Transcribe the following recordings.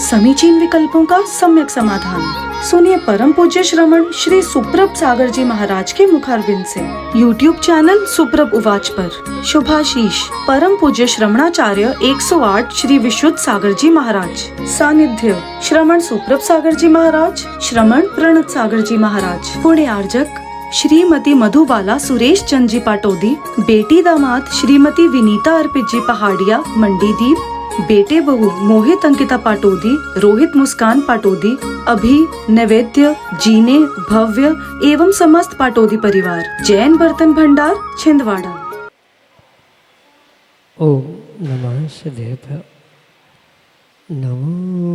समीचीन विकल्पों का सम्यक समाधान। सुनिए परम पूज्य श्रमण श्री सुप्रभ सागर जी महाराज के मुखारबिंद से YouTube चैनल सुप्रभ उवाच पर शुभाशीष परम पूज्य श्रमणाचार्य 108 श्री विशुद्ध सागर जी महाराज। सानिध्य श्रमण सुप्रभ सागर जी महाराज, श्रमण प्रणत सागर जी महाराज। पुण्य आर्जक श्रीमती मधुबाला सुरेश चंद जी पाटोदी, बेटी दामाद श्रीमती विनीता अर्पित जी पहाड़िया मंडीदीप, बेटे बहू मोहित अंकिता पाटोदी, रोहित मुस्कान पाटोदी, अभी नैवेद्य जीने भव्य एवं समस्त पाटोदी परिवार। जैन बर्तन भंडार छिंदवाड़ा। ओम नमः सिद्धेभ्यो। नमो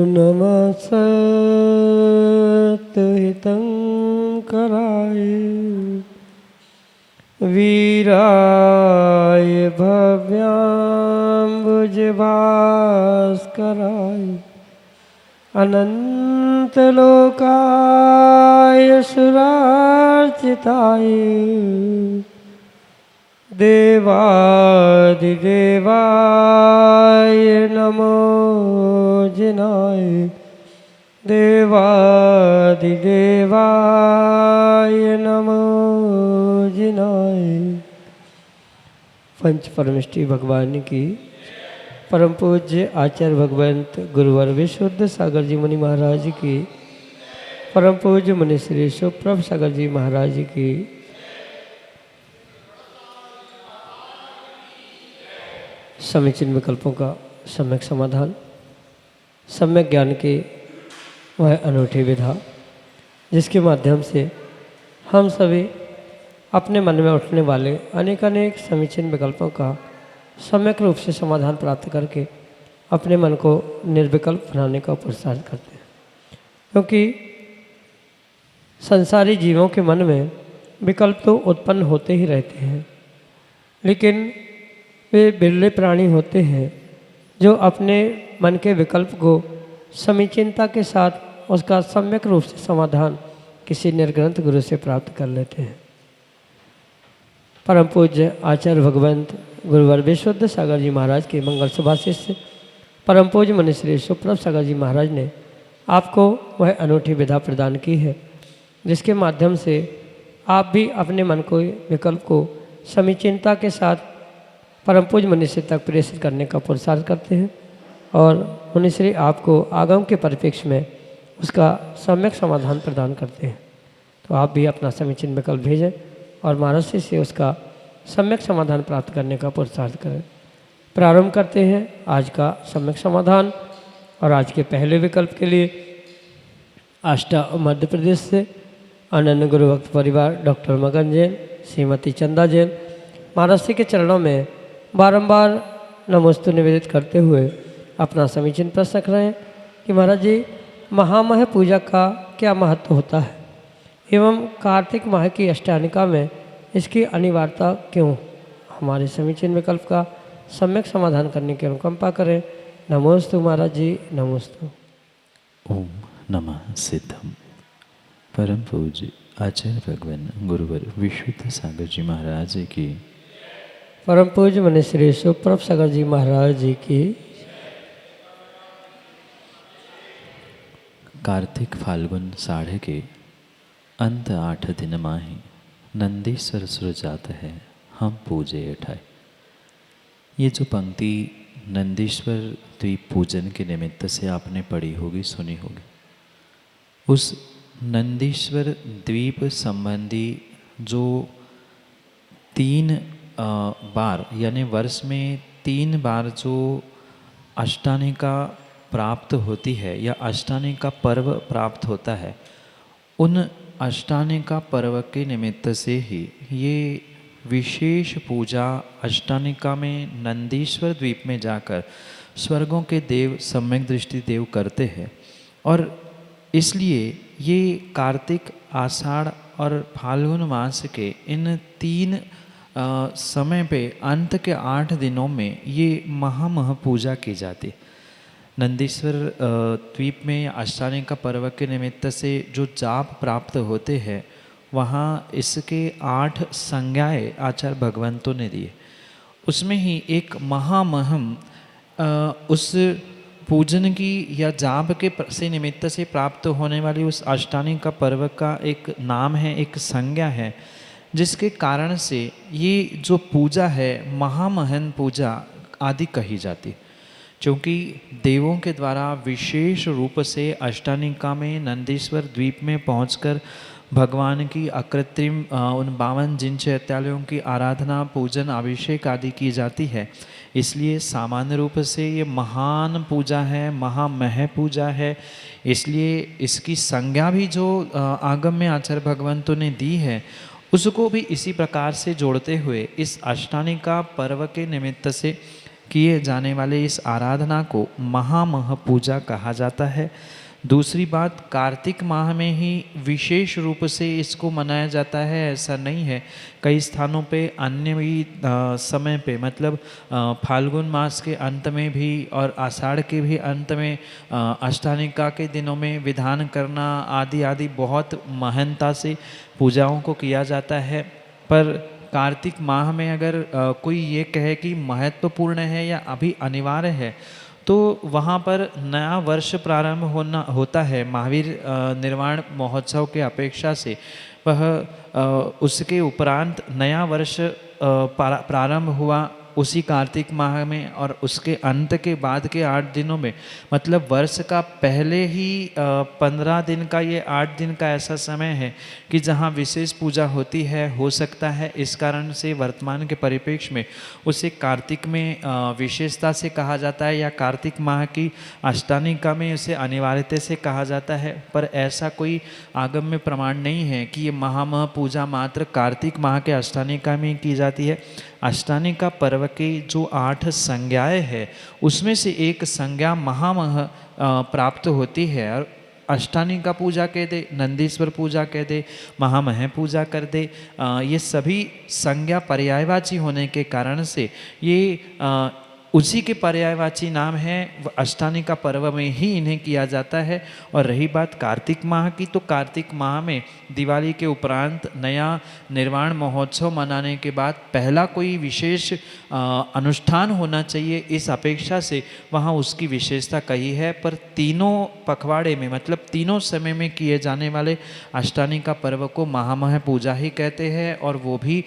नमः सत्तुहितं कराय वीराय भव्याम्बुजभास्कराय अनन्तलोकाय सुरार्चिताय देवादिदेवाय नमो जिनाय देवादिदेवाय नमो जिनाय। पंच परमेष्टि भगवान की परम पूज्य आचार्य भगवंत गुरुवर विशुद्ध सागर जी मुनि महाराज की, परम पूज्य मुनि श्री सुप्रभ सागर जी महाराज की, समीचीन विकल्पों का सम्यक समाधान, सम्यक ज्ञान की वह अनूठी विधा जिसके माध्यम से हम सभी अपने मन में उठने वाले अनेक समीचीन विकल्पों का सम्यक रूप से समाधान प्राप्त करके अपने मन को निर्विकल्प बनाने का पुरुषार्थ करते हैं। क्योंकि संसारी जीवों के मन में विकल्प तो उत्पन्न होते ही रहते हैं, लेकिन वे बिरले प्राणी होते हैं जो अपने मन के विकल्प को समीचीनता के साथ उसका सम्यक रूप से समाधान किसी निर्ग्रंथ गुरु से प्राप्त कर लेते हैं। परम पूज्य आचार्य भगवंत गुरुवर विशुद्ध सागर जी महाराज के मंगल सुभाषित से परम पूज्य मुनि श्री सुप्रभ सागर जी महाराज ने आपको वह अनूठी विधा प्रदान की है जिसके माध्यम से आप भी अपने मन को विकल्प को समीचीनता के साथ परम पूज्य मुनिश्री तक प्रेषित करने का पुरुषार्थ करते हैं और मुनिश्री आपको आगम के परिप्रेक्ष्य में उसका सम्यक समाधान प्रदान करते हैं। तो आप भी अपना समीचीन विकल्प भेजें और महाराज से उसका सम्यक समाधान प्राप्त करने का पुरुषार्थ करें। प्रारंभ करते हैं आज का सम्यक समाधान। और आज के पहले विकल्प के लिए आष्टा मध्य प्रदेश से अनन्य गुरु भक्त परिवार डॉक्टर मगन जैन, श्रीमती चंदा जैन महाराज के चरणों में बारंबार नमोस्तु निवेदित करते हुए अपना समीचीन प्रश्न रख रहे हैं कि महाराज जी, महामह पूजा का क्या महत्व होता है एवं कार्तिक माह की अष्टानिका में इसकी अनिवार्यता क्यों? हमारे समीचीन विकल्प का सम्यक समाधान करने की अनुकंपा करें। नमोस्तु महाराज जी, नमोस्तु। ओम नमः सिद्धम। परम पूज्य आचार्य भगवान गुरुवर विशुद्ध सागर जी महाराज की, परम पूज्य मुनि श्री सुप्रभ सागर जी महाराज जी की। कार्तिक फाल्गुन साढ़े के अंत 8 दिन माही नंदीश्वर सुरजात है हम पूजे उठाए। ये जो पंक्ति नंदीश्वर द्वीप पूजन के निमित्त से आपने पढ़ी होगी, सुनी होगी। उस नंदीश्वर द्वीप संबंधी जो 3 बार यानी वर्ष में 3 बार जो अष्टानिका प्राप्त होती है या अष्टानिका पर्व प्राप्त होता है, उन अष्टानिका पर्व के निमित्त से ही ये विशेष पूजा अष्टानिका में नंदीश्वर द्वीप में जाकर स्वर्गों के देव सम्यक दृष्टि देव करते हैं। और इसलिए ये कार्तिक, आषाढ़ और फाल्गुन मास के इन 3 समय पे अंत के 8 दिनों में ये महामह पूजा की जाती। नंदीश्वर द्वीप में अष्टानिका पर्व के निमित्त से जो जाप प्राप्त होते हैं, वहाँ इसके 8 संज्ञाएँ आचार्य भगवंतों ने दिए। उसमें ही एक महामहम उस पूजन की या जाप के से निमित्त से प्राप्त होने वाली उस अष्टानी का पर्व का एक नाम है, एक संज्ञा है, जिसके कारण से ये जो पूजा है महामहन पूजा आदि कही जाती है। क्योंकि देवों के द्वारा विशेष रूप से अष्टानिका में नंदीश्वर द्वीप में पहुंचकर भगवान की अकृत्रिम उन 52 जिन चैत्यालयों की आराधना, पूजन, अभिषेक आदि की जाती है। इसलिए सामान्य रूप से ये महान पूजा है, महामह पूजा है। इसलिए इसकी संज्ञा भी जो आगम में आचार्य भगवंतों ने दी है, उसको भी इसी प्रकार से जोड़ते हुए इस अष्टानिका पर्व के निमित्त से किए जाने वाले इस आराधना को महामह पूजा कहा जाता है। दूसरी बात, कार्तिक माह में ही विशेष रूप से इसको मनाया जाता है, ऐसा नहीं है। कई स्थानों पे अन्य भी समय पे, मतलब फाल्गुन मास के अंत में भी और आषाढ़ के भी अंत में अष्टानिका के दिनों में विधान करना आदि आदि बहुत महानता से पूजाओं को किया जाता है। पर कार्तिक माह में अगर कोई ये कहे कि महत्वपूर्ण है या अभी अनिवार्य है, तो वहाँ पर नया वर्ष प्रारंभ होता है। महावीर निर्वाण महोत्सव के अपेक्षा से वह उसके उपरांत नया वर्ष प्रारंभ हुआ उसी कार्तिक माह में, और उसके अंत के बाद के 8 दिनों में, मतलब वर्ष का पहले ही 15 दिन का, ये 8 दिन का ऐसा समय है कि जहाँ विशेष पूजा होती है। हो सकता है इस कारण से वर्तमान के परिप्रेक्ष्य में उसे कार्तिक में विशेषता से कहा जाता है, या कार्तिक माह की अष्टानिका में उसे अनिवार्यता से कहा जाता है। पर ऐसा कोई आगम में प्रमाण नहीं है कि ये महामह पूजा मात्र कार्तिक माह के अष्टानिका में की जाती है। अष्टानिका पर्व की जो 8 संज्ञाएँ हैं, उसमें से एक संज्ञा महामह प्राप्त होती है। और अष्टानिका पूजा कह दे, नंदीश्वर पूजा कह दे, महामह पूजा कर दे, ये सभी संज्ञा पर्यायवाची होने के कारण से ये उसी के पर्यायवाची नाम है। अष्टानिका पर्व में ही इन्हें किया जाता है। और रही बात कार्तिक माह की, तो कार्तिक माह में दिवाली के उपरांत नया निर्वाण महोत्सव मनाने के बाद पहला कोई विशेष अनुष्ठान होना चाहिए, इस अपेक्षा से वहाँ उसकी विशेषता कही है। पर तीनों पखवाड़े में, मतलब तीनों समय में किए जाने वाले अष्टानिका पर्व को महामह पूजा ही कहते हैं, और वो भी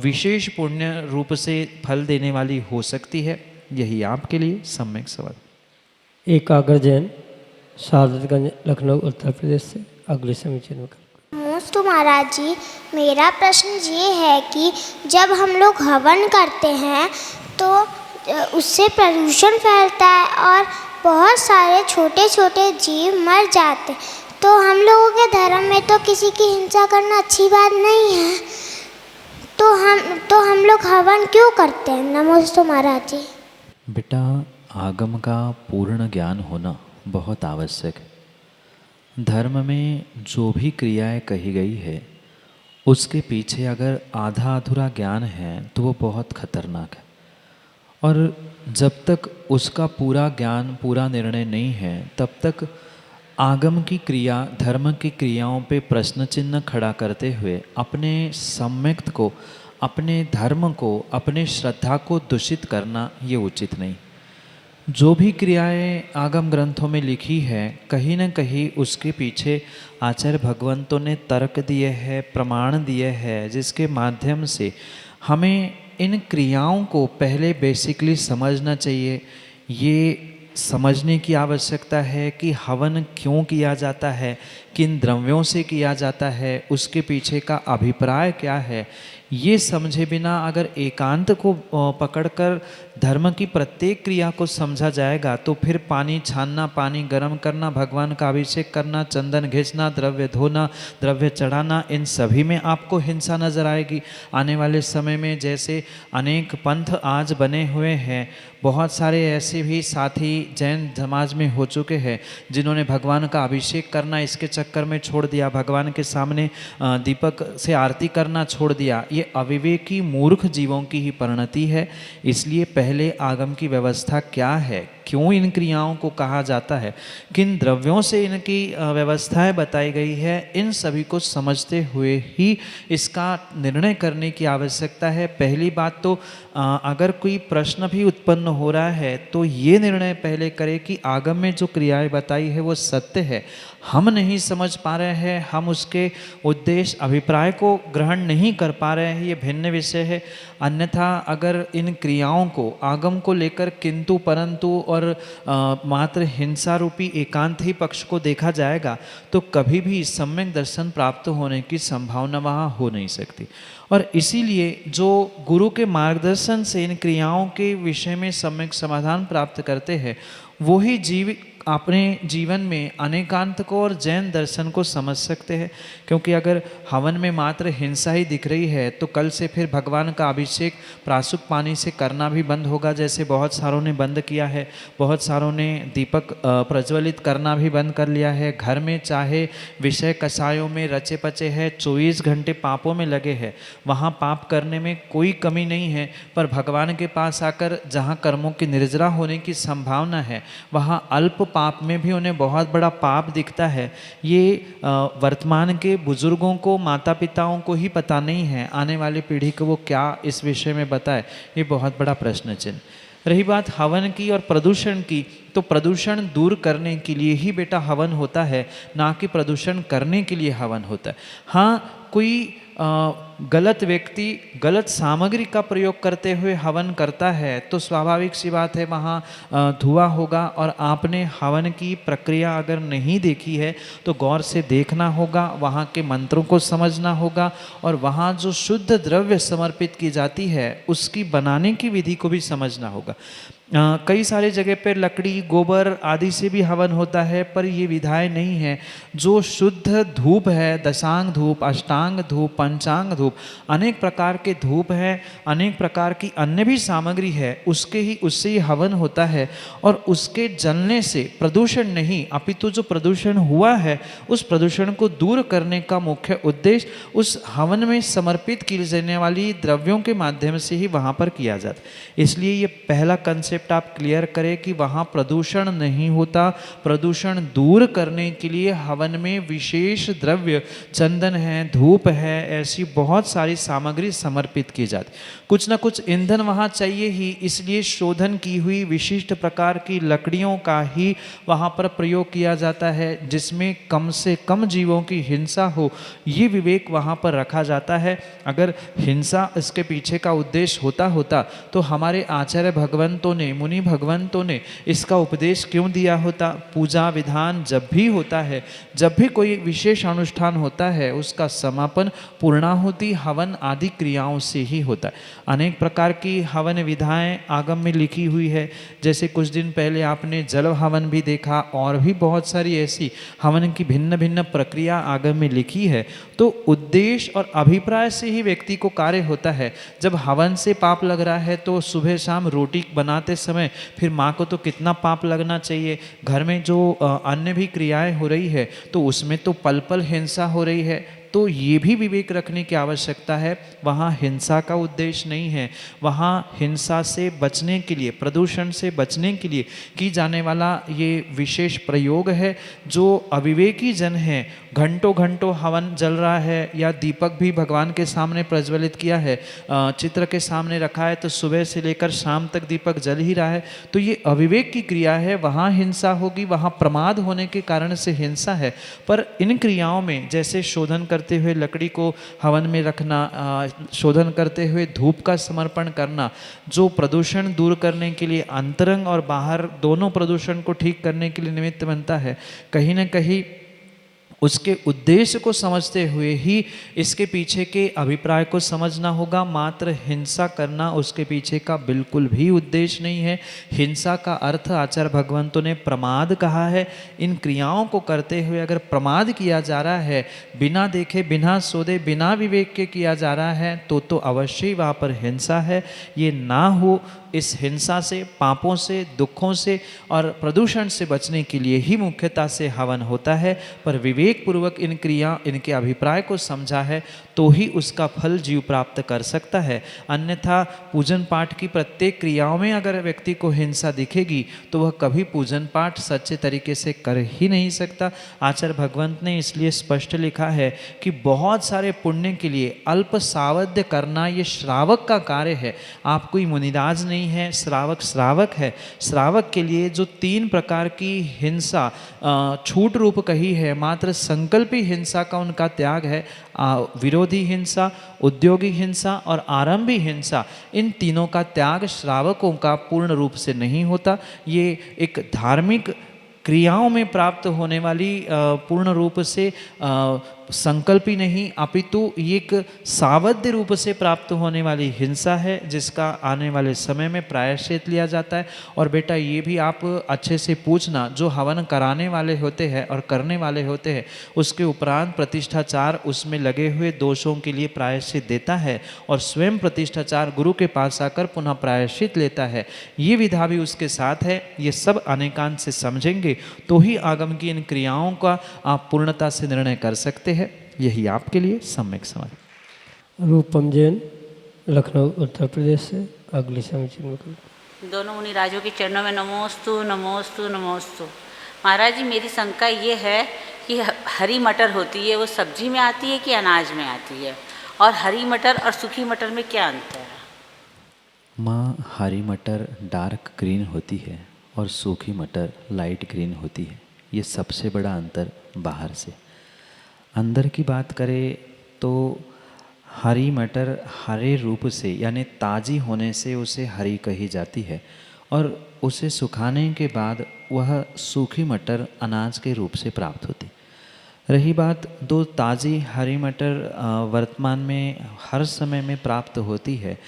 विशेष पुण्य रूप से फल देने वाली हो सकती है। यही आपके लिए सम्यक सवाल। एकाग्र जैन, सादतगंज, लखनऊ, उत्तर प्रदेश से अगले समीचीन में। नमस्ते महाराज जी, मेरा प्रश्न ये है कि जब हम लोग हवन करते हैं तो उससे प्रदूषण फैलता है और बहुत सारे छोटे छोटे जीव मर जाते, तो हम लोगों के धर्म में तो किसी की हिंसा करना अच्छी बात नहीं है, तो हम लोग हवन क्यों करते हैं? नमस्ते महाराज जी। बेटा, आगम का पूर्ण ज्ञान होना बहुत आवश्यक है। धर्म में जो भी क्रियाएं कही गई है, उसके पीछे अगर आधा अधूरा ज्ञान है तो वो बहुत खतरनाक है। और जब तक उसका पूरा ज्ञान, पूरा निर्णय नहीं है, तब तक आगम की क्रिया, धर्म की क्रियाओं पे प्रश्न चिन्ह खड़ा करते हुए अपने सम्यक्त को, अपने धर्म को, अपने श्रद्धा को दूषित करना ये उचित नहीं। जो भी क्रियाएं आगम ग्रंथों में लिखी है, कहीं न कहीं उसके पीछे आचार्य भगवंतों ने तर्क दिए हैं, प्रमाण दिए हैं, जिसके माध्यम से हमें इन क्रियाओं को पहले बेसिकली समझना चाहिए। ये समझने की आवश्यकता है कि हवन क्यों किया जाता है, किन द्रव्यों से किया जाता है, उसके पीछे का अभिप्राय क्या है। ये समझे बिना अगर एकांत को पकड़कर धर्म की प्रत्येक क्रिया को समझा जाएगा, तो फिर पानी छानना, पानी गर्म करना, भगवान का अभिषेक करना, चंदन घिसना, द्रव्य धोना, द्रव्य चढ़ाना, इन सभी में आपको हिंसा नजर आएगी। आने वाले समय में जैसे अनेक पंथ आज बने हुए हैं, बहुत सारे ऐसे भी साथी जैन समाज में हो चुके हैं जिन्होंने भगवान का अभिषेक करना इसके चक्कर में छोड़ दिया, भगवान के सामने दीपक से आरती करना छोड़ दिया। ये अविवेकी मूर्ख जीवों की ही परिणति है। इसलिए पहले आगम की व्यवस्था क्या है, क्यों इन क्रियाओं को कहा जाता है, किन द्रव्यों से इनकी व्यवस्थाएं बताई गई है, इन सभी को समझते हुए ही इसका निर्णय करने की आवश्यकता है। पहली बात तो अगर कोई प्रश्न भी उत्पन्न हो रहा है तो ये निर्णय पहले करे कि आगम में जो क्रियाएं बताई है वो सत्य है, हम नहीं समझ पा रहे हैं, हम उसके उद्देश्य अभिप्राय को ग्रहण नहीं कर पा रहे हैं, ये भिन्न विषय है। अन्यथा अगर इन क्रियाओं को आगम को लेकर किंतु परंतु और मात्र हिंसा रूपी एकांत ही पक्ष को देखा जाएगा तो कभी भी सम्यक दर्शन प्राप्त होने की संभावना वहाँ हो नहीं सकती। और इसीलिए जो गुरु के मार्गदर्शन से इन क्रियाओं के विषय में सम्यक समाधान प्राप्त करते हैं वही जीव अपने जीवन में अनेकांत को और जैन दर्शन को समझ सकते हैं। क्योंकि अगर हवन में मात्र हिंसा ही दिख रही है तो कल से फिर भगवान का अभिषेक प्रासुक पानी से करना भी बंद होगा, जैसे बहुत सारों ने बंद किया है। बहुत सारों ने दीपक प्रज्वलित करना भी बंद कर लिया है। घर में चाहे विषय कसायों में रचे पचे है, 24 घंटे पापों में लगे हैं, वहाँ पाप करने में कोई कमी नहीं है। पर भगवान के पास आकर जहाँ कर्मों की निर्जरा होने की संभावना है वहाँ अल्प पाप में भी उन्हें बहुत बड़ा पाप दिखता है। ये वर्तमान के बुजुर्गों को, माता पिताओं को ही पता नहीं है, आने वाली पीढ़ी को वो क्या इस विषय में बताए, ये बहुत बड़ा प्रश्न चिन्ह। रही बात हवन की और प्रदूषण की, तो प्रदूषण दूर करने के लिए ही बेटा हवन होता है, ना कि प्रदूषण करने के लिए हवन होता है। हाँ, कोई गलत व्यक्ति गलत सामग्री का प्रयोग करते हुए हवन करता है तो स्वाभाविक सी बात है वहाँ धुआं होगा। और आपने हवन की प्रक्रिया अगर नहीं देखी है तो गौर से देखना होगा, वहाँ के मंत्रों को समझना होगा और वहाँ जो शुद्ध द्रव्य समर्पित की जाती है उसकी बनाने की विधि को भी समझना होगा। कई सारी जगह पर लकड़ी, गोबर आदि से भी हवन होता है, पर ये विधाएं नहीं है। जो शुद्ध धूप है, दशांग धूप, अष्टांग धूप, पंचांग धूप, अनेक प्रकार के धूप हैं, अनेक प्रकार की अन्य भी सामग्री है, उससे ही हवन होता है। और उसके जलने से प्रदूषण नहीं, अपितु जो प्रदूषण हुआ है उस प्रदूषण को दूर करने का मुख्य उद्देश्य उस हवन में समर्पित की जाने वाली द्रव्यों के माध्यम से ही वहाँ पर किया जाता है। इसलिए ये पहला कंसेप्ट आप क्लियर करें कि वहाँ प्रदूषण नहीं होता। प्रदूषण दूर करने के लिए हवन में विशेष द्रव्य, चंदन है, धूप है, ऐसी बहुत सारी सामग्री समर्पित की जाती। कुछ ना कुछ ईंधन वहाँ चाहिए ही, इसलिए शोधन की हुई विशिष्ट प्रकार की लकड़ियों का ही वहाँ पर प्रयोग किया जाता है, जिसमें कम से कम जीवों की हिंसा हो, ये विवेक वहाँ पर रखा जाता है। अगर हिंसा इसके पीछे का उद्देश्य होता तो हमारे आचार्य भगवंतों ने, मुनि भगवंतों ने इसका उपदेश क्यों दिया होता। पूजा विधान जब भी होता है, जब भी कोई विशेष अनुष्ठान होता है, उसका समापन पूर्णाहुति, हवन आदि क्रियाओं से ही होता है। अनेक प्रकार की हवन विधाएं आगम में लिखी हुई है, जैसे कुछ दिन पहले आपने जल हवन भी देखा, और भी बहुत सारी ऐसी हवन की भिन्न भिन्न प्रक्रिया आगम में लिखी है। तो उद्देश्य और अभिप्राय से ही व्यक्ति को कार्य होता है। जब हवन से पाप लग रहा है तो सुबह शाम रोटी बनाते समय फिर माँ को तो कितना पाप लगना चाहिए। घर में जो अन्य भी क्रियाएं हो रही है तो उसमें तो पल पल हिंसा हो रही है। तो ये भी विवेक रखने की आवश्यकता है। वहाँ हिंसा का उद्देश्य नहीं है, वहाँ हिंसा से बचने के लिए, प्रदूषण से बचने के लिए की जाने वाला ये विशेष प्रयोग है। जो अविवेकी जन हैं, घंटों घंटों हवन जल रहा है या दीपक भी भगवान के सामने प्रज्वलित किया है, चित्र के सामने रखा है, तो सुबह से लेकर शाम तक दीपक जल ही रहा है, तो ये अविवेक की क्रिया है। वहाँ हिंसा होगी, वहाँ प्रमाद होने के कारण से हिंसा है। पर इन क्रियाओं में जैसे शोधन करते हुए लकड़ी को हवन में रखना, शोधन करते हुए धूप का समर्पण करना, जो प्रदूषण दूर करने के लिए, अंतरंग और बाहर दोनों प्रदूषण को ठीक करने के लिए निमित्त बनता है, कहीं ना कहीं उसके उद्देश्य को समझते हुए ही इसके पीछे के अभिप्राय को समझना होगा। मात्र हिंसा करना उसके पीछे का बिल्कुल भी उद्देश्य नहीं है। हिंसा का अर्थ आचार्य भगवंतों ने प्रमाद कहा है। इन क्रियाओं को करते हुए अगर प्रमाद किया जा रहा है, बिना देखे, बिना सोचे, बिना विवेक के किया जा रहा है, तो अवश्य ही वहाँ पर हिंसा है। ये ना हो इस हिंसा से, पापों से, दुखों से और प्रदूषण से बचने के लिए ही मुख्यतः से हवन होता है। पर विवेक पूर्वक इनके अभिप्राय को समझा है तो ही उसका फल जीव प्राप्त कर सकता है। अन्यथा पूजन पाठ की प्रत्येक क्रियाओं में अगर व्यक्ति को हिंसा दिखेगी तो वह कभी पूजन पाठ सच्चे तरीके से कर ही नहीं सकता। आचार्य भगवंत ने इसलिए स्पष्ट लिखा है कि बहुत सारे पुण्य के लिए अल्प सावध्य करना ये श्रावक का कार्य है। आप कोई मुनिराज नहीं है, श्रावक है। श्रावक के लिए जो 3 प्रकार की हिंसा छूट रूप कही है, मात्र संकल्पी हिंसा का उनका त्याग है। विरोधी हिंसा, उद्योगी हिंसा और आरंभी हिंसा, इन तीनों का त्याग श्रावकों का पूर्ण रूप से नहीं होता। ये एक धार्मिक क्रियाओं में प्राप्त होने वाली पूर्ण रूप से संकल्पी नहीं, अपितु एक सावध्य रूप से प्राप्त होने वाली हिंसा है, जिसका आने वाले समय में प्रायश्चित लिया जाता है। और बेटा ये भी आप अच्छे से पूछना, जो हवन कराने वाले होते हैं और करने वाले होते हैं, उसके उपरांत प्रतिष्ठाचार उसमें लगे हुए दोषों के लिए प्रायश्चित देता है और स्वयं प्रतिष्ठाचार गुरु के पास आकर पुनः प्रायश्चित लेता है। ये विधा भी उसके साथ है। ये सब अनेकांत से समझेंगे तो ही आगम की इन क्रियाओं का आप पूर्णता से निर्णय कर सकते हैं। यही आपके लिए सम्यक समझ। रूपम जैन, लखनऊ उत्तर प्रदेश से अगली समीक्षा में। दोनों मुनिराजों के चरणों में नमोस्तु नमोस्तु नमोस्तु। महाराज जी, मेरी शंका ये है कि हरी मटर होती है, वो सब्जी में आती है कि अनाज में आती है, और हरी मटर और सूखी मटर में क्या अंतर है? माँ, हरी मटर डार्क ग्रीन होती है और सूखी मटर लाइट ग्रीन होती है। ये सबसे बड़ा अंतर बाहर से। अंदर की बात करें तो हरी मटर हरे रूप से यानी ताज़ी होने से उसे हरी कही जाती है, और उसे सुखाने के बाद वह सूखी मटर अनाज के रूप से प्राप्त होती। रही बात दो ताज़ी हरी मटर वर्तमान में हर समय में प्राप्त होती है,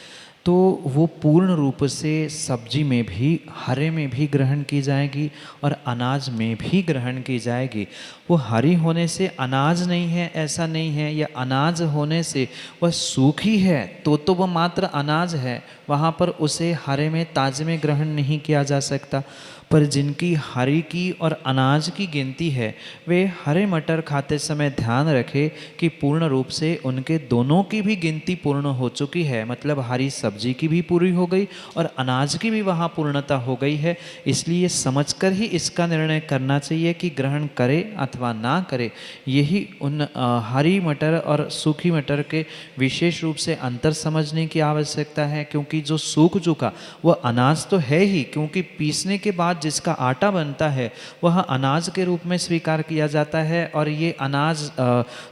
तो वो पूर्ण रूप से सब्जी में भी, हरे में भी ग्रहण की जाएगी और अनाज में भी ग्रहण की जाएगी। वो हरी होने से अनाज नहीं है ऐसा नहीं है, या अनाज होने से वह सूखी है तो वह मात्र अनाज है, वहाँ पर उसे हरे में ताजे में ग्रहण नहीं किया जा सकता। पर जिनकी हरी की और अनाज की गिनती है, वे हरे मटर खाते समय ध्यान रखें कि पूर्ण रूप से उनके दोनों की भी गिनती पूर्ण हो चुकी है, मतलब हरी सब्जी की भी पूरी हो गई और अनाज की भी वहाँ पूर्णता हो गई है। इसलिए समझकर ही इसका निर्णय करना चाहिए कि ग्रहण करे अथवा ना करे। यही उन हरी मटर और सूखी मटर के विशेष रूप से अंतर समझने की आवश्यकता है, क्योंकि जो सूख चुका वह अनाज तो है ही, क्योंकि पीसने के बाद जिसका आटा बनता है वह अनाज के रूप में स्वीकार किया जाता है, और ये अनाज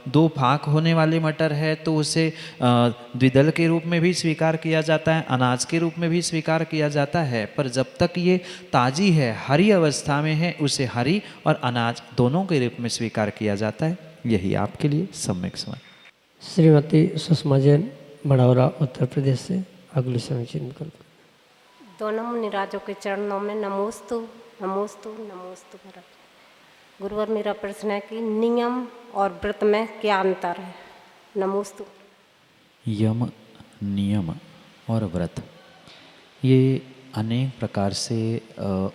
2 भाग होने वाले मटर है तो उसे द्विदल के रूप में भी स्वीकार किया जाता है, अनाज के रूप में भी स्वीकार किया जाता है। पर जब तक ये ताज़ी है, हरी अवस्था में है, उसे हरी और अनाज दोनों के रूप में स्वीकार किया जाता है। यही आपके लिए सम्यक समझ। श्रीमती सुषमा जैन, बड़ौरा उत्तर प्रदेश से अगली समीक्षा विकल्प। दोनों मुनिराजों के चरणों में नमोस्तु नमोस्तु नमोस्तु महाराज। गुरुवर, मेरा प्रश्न है कि नियम और व्रत में क्या अंतर है? नमोस्तु। यम, नियम और व्रत, ये अनेक प्रकार से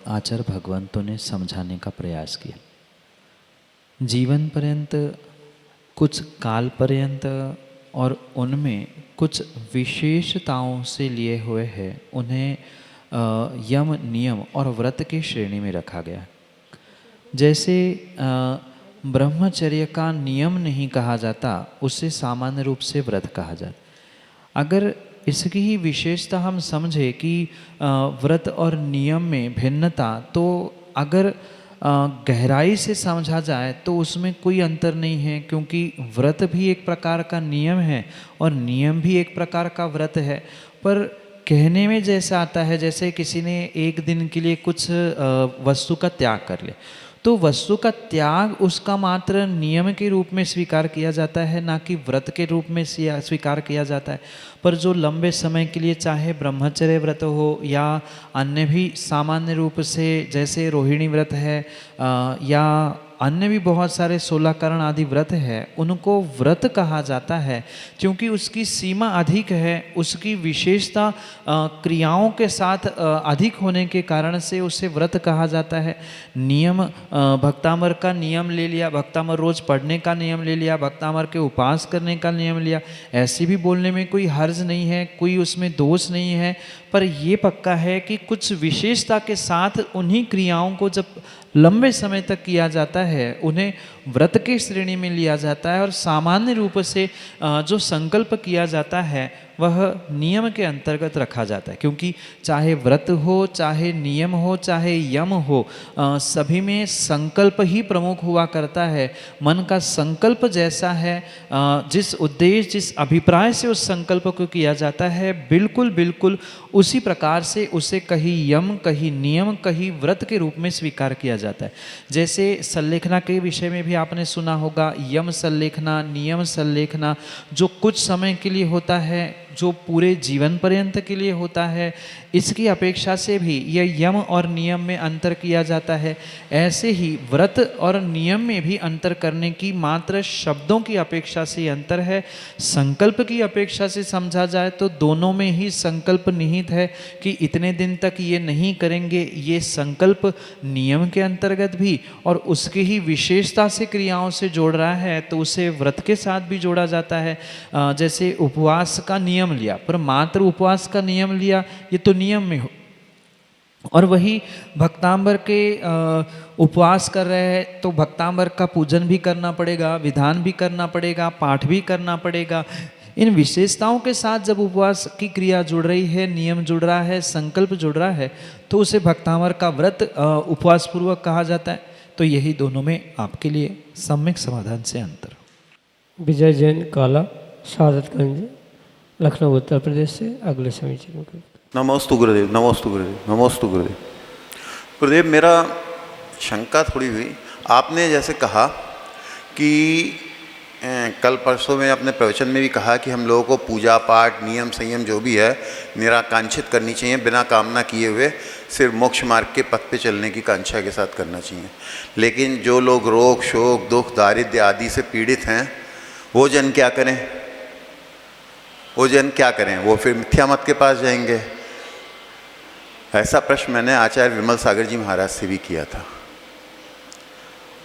आचार्य भगवंतों ने समझाने का प्रयास किया। जीवन पर्यंत, कुछ काल पर्यंत, और उनमें कुछ विशेषताओं से लिए हुए हैं, उन्हें यम, नियम और व्रत की श्रेणी में रखा गया। जैसे ब्रह्मचर्य का नियम नहीं कहा जाता, उसे सामान्य रूप से व्रत कहा जाता। अगर इसकी ही विशेषता हम समझे कि व्रत और नियम में भिन्नता, तो अगर गहराई से समझा जाए तो उसमें कोई अंतर नहीं है, क्योंकि व्रत भी एक प्रकार का नियम है और नियम भी एक प्रकार का व्रत है। पर कहने में जैसा आता है, जैसे किसी ने एक दिन के लिए कुछ वस्तु का त्याग कर लिया, तो वस्तु का त्याग उसका मात्र नियम के रूप में स्वीकार किया जाता है, ना कि व्रत के रूप में स्वीकार किया जाता है। पर जो लंबे समय के लिए, चाहे ब्रह्मचर्य व्रत हो या अन्य भी सामान्य रूप से, जैसे रोहिणी व्रत है या अन्य भी बहुत सारे 16 करण आदि व्रत है, उनको व्रत कहा जाता है क्योंकि उसकी सीमा अधिक है, उसकी विशेषता क्रियाओं के साथ अधिक होने के कारण से उसे व्रत कहा जाता है। नियम भक्तामर का नियम ले लिया, भक्तामर रोज पढ़ने का नियम ले लिया, भक्तामर के उपास करने का नियम लिया, ऐसे भी बोलने में कोई हर्ज नहीं है, कोई उसमें दोष नहीं है। पर ये पक्का है कि कुछ विशेषता के साथ उन्हीं क्रियाओं को जब लंबे समय तक किया जाता है उन्हें व्रत के श्रेणी में लिया जाता है, और सामान्य रूप से जो संकल्प किया जाता है वह नियम के अंतर्गत रखा जाता है। क्योंकि चाहे व्रत हो, चाहे नियम हो, चाहे यम हो, सभी में संकल्प ही प्रमुख हुआ करता है। मन का संकल्प जैसा है, जिस उद्देश्य जिस अभिप्राय से उस संकल्प को किया जाता है, बिल्कुल बिल्कुल उसी प्रकार से उसे कहीं यम, कहीं नियम, कहीं व्रत के रूप में स्वीकार किया जाता है। जैसे संलेखना के विषय में भी आपने सुना होगा, यम संलेखना, नियम संलेखना, जो कुछ समय के लिए होता है, जो पूरे जीवन पर्यंत के लिए होता है, इसकी अपेक्षा से भी यह यम और नियम में अंतर किया जाता है। ऐसे ही व्रत और नियम में भी अंतर करने की मात्र शब्दों की अपेक्षा से अंतर है। संकल्प की अपेक्षा से समझा जाए तो दोनों में ही संकल्प निहित है कि इतने दिन तक ये नहीं करेंगे, ये संकल्प नियम के अंतर्गत भी और उसकी ही विशेषता से क्रियाओं से जोड़ रहा है तो उसे व्रत के साथ भी जोड़ा जाता है। जैसे उपवास का नियम लिया, पर मात्र उपवास का नियम लिया, ये तो नियम में हो, और वही भक्तांबर के उपवास कर रहे हैं तो भक्तांबर का पूजन भी करना पड़ेगा, विधान भी करना पड़ेगा, पाठ भी करना पड़ेगा। इन विशेषताओं के साथ जब उपवास की क्रिया जुड़ रही है, नियम जुड़ रहा है, संकल्प जुड़ रहा है, तो उसे भक्तांबर का व्रत उपवास पूर्वक कहा जाता है। तो यही दोनों में आपके लिए सम्यक समाधान से अंतर। विजय जैन काला, सादतगंज, लखनऊ, उत्तर प्रदेश से अगले समीचीन को। नमोस्तु गुरुदेव, नमोस्तु गुरुदेव, नमोस्तु गुरुदेव। गुरुदेव, मेरा शंका थोड़ी हुई। आपने जैसे कहा कि कल परसों में अपने प्रवचन में भी कहा कि हम लोगों को पूजा पाठ, नियम संयम जो भी है निराकांक्षित करनी चाहिए, बिना कामना किए हुए सिर्फ मोक्ष मार्ग के पथ पे चलने की कांक्षा के साथ करना चाहिए। लेकिन जो लोग रोग, शोक, दुख, दारिद्र्य आदि से पीड़ित हैं, वो जन क्या करें? वो जन क्या करें? वो फिर मिथ्या मत के पास जाएंगे। ऐसा प्रश्न मैंने आचार्य विमल सागर जी महाराज से भी किया था,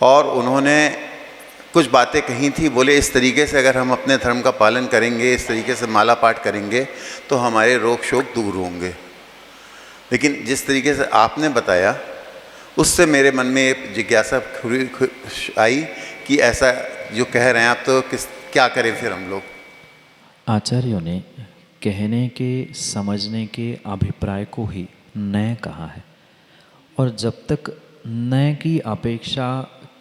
और उन्होंने कुछ बातें कही थी। बोले इस तरीके से अगर हम अपने धर्म का पालन करेंगे, इस तरीके से माला पाठ करेंगे तो हमारे रोग शोक दूर होंगे। लेकिन जिस तरीके से आपने बताया उससे मेरे मन में एक जिज्ञासा आई कि ऐसा जो कह रहे हैं आप, तो क्या करें फिर हम लोग? आचार्यों ने कहने के, समझने के अभिप्राय को ही नय कहा है, और जब तक नय की अपेक्षा,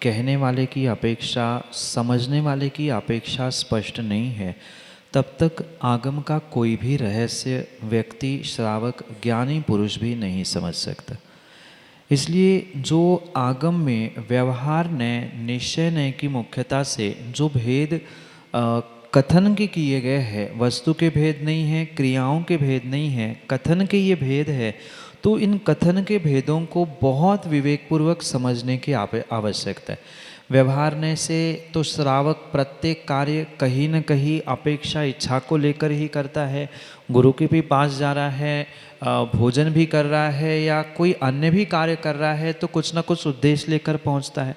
कहने वाले की अपेक्षा, समझने वाले की अपेक्षा स्पष्ट नहीं है, तब तक आगम का कोई भी रहस्य व्यक्ति, श्रावक, ज्ञानी पुरुष भी नहीं समझ सकता। इसलिए जो आगम में व्यवहार नय, निश्चय नय की मुख्यता से जो भेद कथन के किए गए हैं, वस्तु के भेद नहीं है, क्रियाओं के भेद नहीं है, कथन के ये भेद है, तो इन कथन के भेदों को बहुत विवेकपूर्वक समझने की आवश्यकता है। व्यवहार ने से तो श्रावक प्रत्येक कार्य कहीं न कहीं अपेक्षा, इच्छा को लेकर ही करता है। गुरु के भी पास जा रहा है, भोजन भी कर रहा है या कोई अन्य भी कार्य कर रहा है, तो कुछ न कुछ उद्देश्य लेकर पहुंचता है।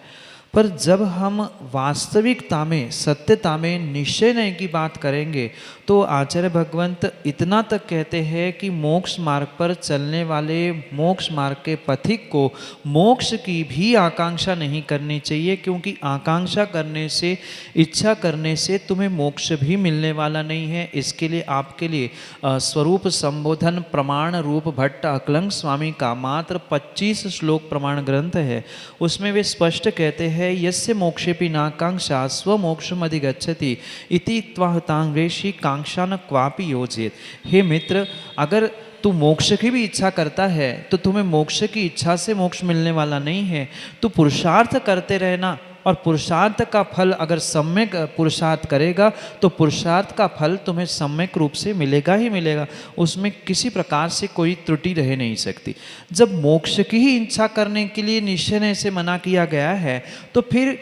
पर जब हम वास्तविकता में, सत्यता में निश्चय नय की बात करेंगे तो आचार्य भगवंत इतना तक कहते हैं कि मोक्ष मार्ग पर चलने वाले, मोक्ष मार्ग के पथिक को मोक्ष की भी आकांक्षा नहीं करनी चाहिए, क्योंकि आकांक्षा करने से, इच्छा करने से तुम्हें मोक्ष भी मिलने वाला नहीं है। इसके लिए आपके लिए स्वरूप संबोधन प्रमाण रूप भट्ट अकलंग स्वामी का मात्र 25 श्लोक प्रमाण ग्रंथ है, उसमें वे स्पष्ट कहते हैं, यस्य मोक्षेपि नाकांक्षा स्वमोक्षमधिगच्छति इति त्वाहतांग्रेषि कांक्षा न क्वापि योजित। हे मित्र, अगर तू मोक्ष की भी इच्छा करता है तो तुम्हें मोक्ष की इच्छा से मोक्ष मिलने वाला नहीं है। तू पुरुषार्थ करते रहना, और पुरुषार्थ का फल अगर सम्यक पुरुषार्थ करेगा तो पुरुषार्थ का फल तुम्हें सम्यक रूप से मिलेगा ही मिलेगा, उसमें किसी प्रकार से कोई त्रुटि रह नहीं सकती। जब मोक्ष की ही इच्छा करने के लिए निश्चय से मना किया गया है तो फिर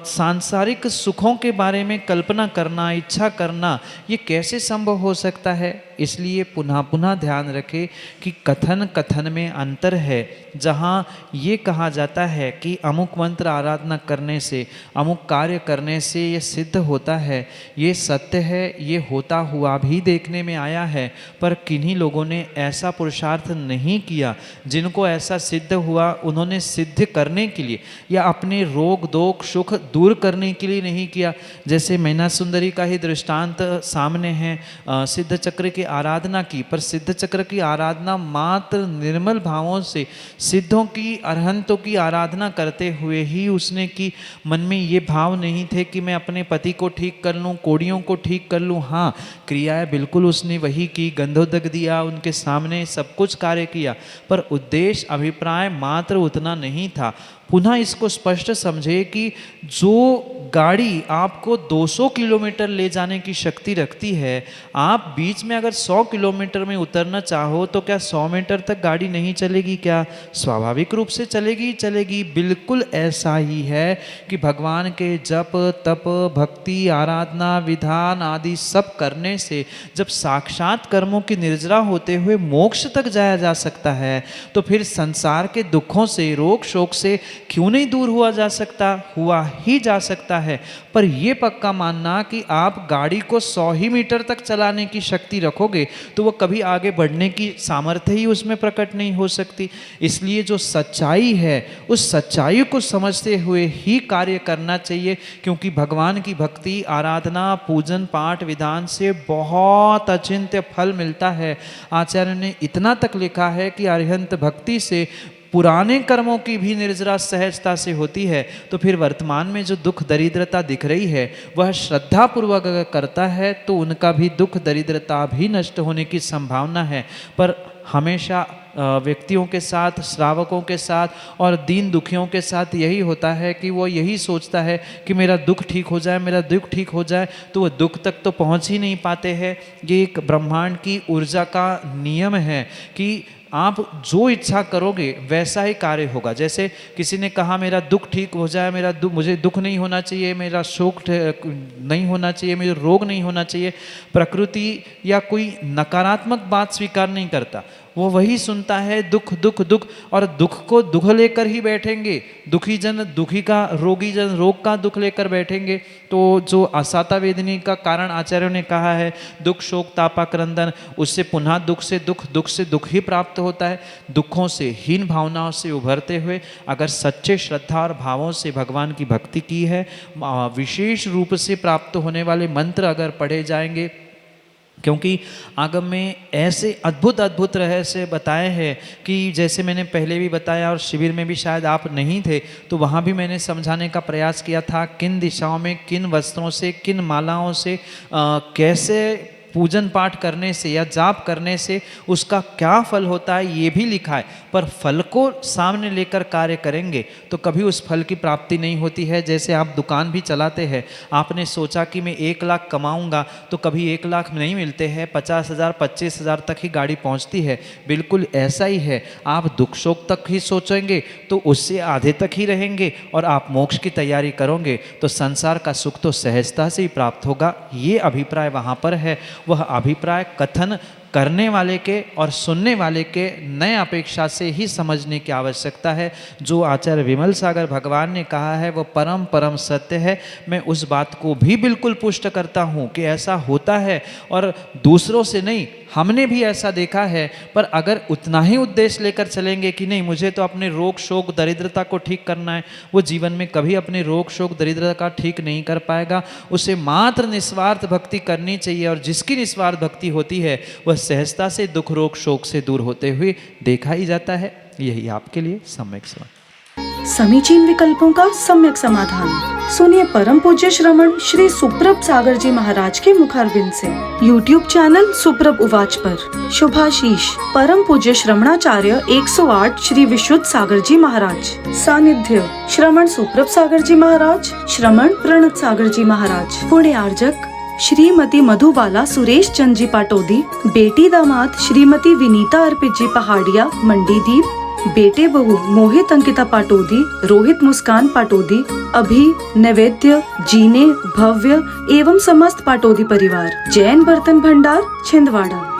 सांसारिक सुखों के बारे में कल्पना करना, इच्छा करना, ये कैसे संभव हो सकता है। इसलिए पुनः पुनः ध्यान रखें कि कथन कथन में अंतर है। जहाँ ये कहा जाता है कि अमुक मंत्र आराधना करने से, अमुक कार्य करने से ये सिद्ध होता है, ये सत्य है, ये होता हुआ भी देखने में आया है, पर किन्हीं लोगों ने ऐसा पुरुषार्थ नहीं किया। जिनको ऐसा सिद्ध हुआ उन्होंने सिद्ध करने के लिए या अपने रोग दोष सुख दूर करने के लिए नहीं किया। जैसे मैना सुंदरी का ही दृष्टांत सामने है, सिद्ध चक्र की आराधना की, पर सिद्ध चक्र की आराधना मात्र निर्मल भावों से सिद्धों की अरहंतों की आराधना करते हुए ही उसने की। मन में ये भाव नहीं थे कि मैं अपने पति को ठीक कर लूँ, कोड़ियों को ठीक कर लूँ। हाँ, क्रियाएं बिल्कुल उसने वही की, गंधोदक दिया, उनके सामने सब कुछ कार्य किया, पर उद्देश्य अभिप्राय मात्र उतना नहीं था। पुनः इसको स्पष्ट समझे कि जो गाड़ी आपको 200 किलोमीटर ले जाने की शक्ति रखती है, आप बीच में अगर 100 किलोमीटर में उतरना चाहो तो क्या 100 मीटर तक गाड़ी नहीं चलेगी? क्या स्वाभाविक रूप से चलेगी? चलेगी। बिल्कुल ऐसा ही है कि भगवान के जप तप भक्ति आराधना विधान आदि सब करने से जब साक्षात कर्मों की निर्जरा होते हुए मोक्ष तक जाया जा सकता है, तो फिर संसार के दुखों से रोग शोक से क्यों नहीं दूर हुआ जा सकता? हुआ ही जा सकता है। पर यह पक्का मानना कि आप गाड़ी को 100 ही मीटर तक चलाने की शक्ति रखोगे तो वो कभी आगे बढ़ने की सामर्थ्य ही उसमें प्रकट नहीं हो सकती। इसलिए जो सच्चाई है उस सच्चाई को समझते हुए ही कार्य करना चाहिए, क्योंकि भगवान की भक्ति आराधना पूजन पाठ विधान से बहुत अचिंत्य फल मिलता है। आचार्य ने इतना तक लिखा है कि अरिहंत भक्ति से पुराने कर्मों की भी निर्जरा सहजता से होती है, तो फिर वर्तमान में जो दुख दरिद्रता दिख रही है वह श्रद्धा पूर्वक अगर करता है तो उनका भी दुख दरिद्रता भी नष्ट होने की संभावना है। पर हमेशा व्यक्तियों के साथ, श्रावकों के साथ और दीन दुखियों के साथ यही होता है कि वो यही सोचता है कि मेरा दुख ठीक हो जाए, मेरा दुख ठीक हो जाए, तो वह दुख तक तो पहुंच ही नहीं पाते हैं। ये एक ब्रह्मांड की ऊर्जा का नियम है कि आप जो इच्छा करोगे वैसा ही कार्य होगा। जैसे किसी ने कहा मेरा दुख ठीक हो जाए, मुझे दुख नहीं होना चाहिए, मेरा शोक नहीं होना चाहिए, मुझे रोग नहीं होना चाहिए। प्रकृति या कोई नकारात्मक बात स्वीकार नहीं करता, वो वही सुनता है दुख दुख दुख, और दुख को दुख लेकर ही बैठेंगे। दुखी जन दुखी का, रोगी जन रोग का दुख लेकर बैठेंगे। तो जो असाता वेदनी का कारण आचार्यों ने कहा है दुख शोक तापा क्रंदन, उससे पुनः दुख से दुख ही प्राप्त होता है। दुखों से हीन भावनाओं से उभरते हुए अगर सच्चे श्रद्धा और भावों से भगवान की भक्ति की है, विशेष रूप से प्राप्त होने वाले मंत्र अगर पढ़े जाएंगे, क्योंकि आगम में ऐसे अद्भुत अद्भुत रहस्य बताए हैं कि जैसे मैंने पहले भी बताया और शिविर में भी शायद आप नहीं थे तो वहाँ भी मैंने समझाने का प्रयास किया था, किन दिशाओं में किन वस्त्रों से किन मालाओं से कैसे पूजन पाठ करने से या जाप करने से उसका क्या फल होता है ये भी लिखा है। पर फल को सामने लेकर कार्य करेंगे तो कभी उस फल की प्राप्ति नहीं होती है। जैसे आप दुकान भी चलाते हैं, आपने सोचा कि मैं 1 लाख कमाऊंगा, तो कभी 1 लाख नहीं मिलते हैं, 50,000 25,000 तक ही गाड़ी पहुंचती है। बिल्कुल ऐसा ही है, आप दुख शोक तक ही सोचेंगे तो उससे आधे तक ही रहेंगे, और आप मोक्ष की तैयारी करोगे तो संसार का सुख तो सहजता से ही प्राप्त होगा। ये अभिप्राय वहाँ पर है। वह अभिप्राय कथन करने वाले के और सुनने वाले के नए अपेक्षा से ही समझने की आवश्यकता है। जो आचार्य विमल सागर भगवान ने कहा है वो परम परम सत्य है। मैं उस बात को भी बिल्कुल पुष्ट करता हूँ कि ऐसा होता है, और दूसरों से नहीं, हमने भी ऐसा देखा है। पर अगर उतना ही उद्देश्य लेकर चलेंगे कि नहीं मुझे तो अपने रोग शोक दरिद्रता को ठीक करना है, वो जीवन में कभी अपने रोग शोक दरिद्रता का ठीक नहीं कर पाएगा। उसे मात्र निस्वार्थ भक्ति करनी चाहिए, और जिसकी निस्वार्थ भक्ति होती है वह सहजता से दुख रोग शोक से दूर होते हुए देखा ही जाता है। यही आपके लिए सम्यक समाधान। समीचीन विकल्पों का सम्यक समाधान सुनिए परम पूज्य श्रमण श्री सुप्रभ सागर जी महाराज के मुखारविंद से। YouTube चैनल सुप्रभ उवाच पर शुभाशीष परम पूज्य श्रमणाचार्य 108 श्री विशुद्ध सागर जी महाराज। सानिध्य श्रमण सुप्रभ सागर जी महाराज, श्रमण प्रणत सागर जी महाराज। पुणे आर्जक श्रीमती मधुबाला सुरेश चंद जी पाटोदी, बेटी दामाद श्रीमती विनीता अर्पित जी पहाड़िया मंडीदीप, बेटे बहू मोहित अंकिता पाटोदी, रोहित मुस्कान पाटोदी, अभी, नैवेद्य, जीने, भव्य एवं समस्त पाटोदी परिवार, जैन बर्तन भंडार छिंदवाड़ा।